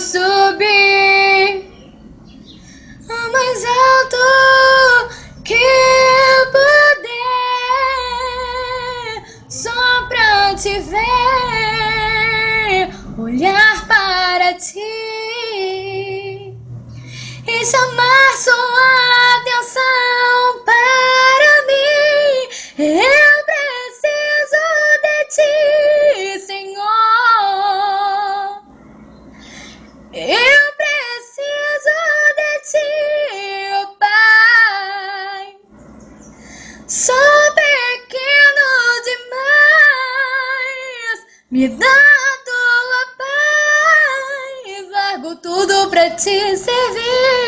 subir o mais alto que eu puder, só pra te ver, olhar para ti e chamar sua atenção para mim. Eu preciso de ti, Senhor. Eu preciso de ti, oh Pai. Sou pequeno demais, me dá a tua paz. Largo tudo pra te servir.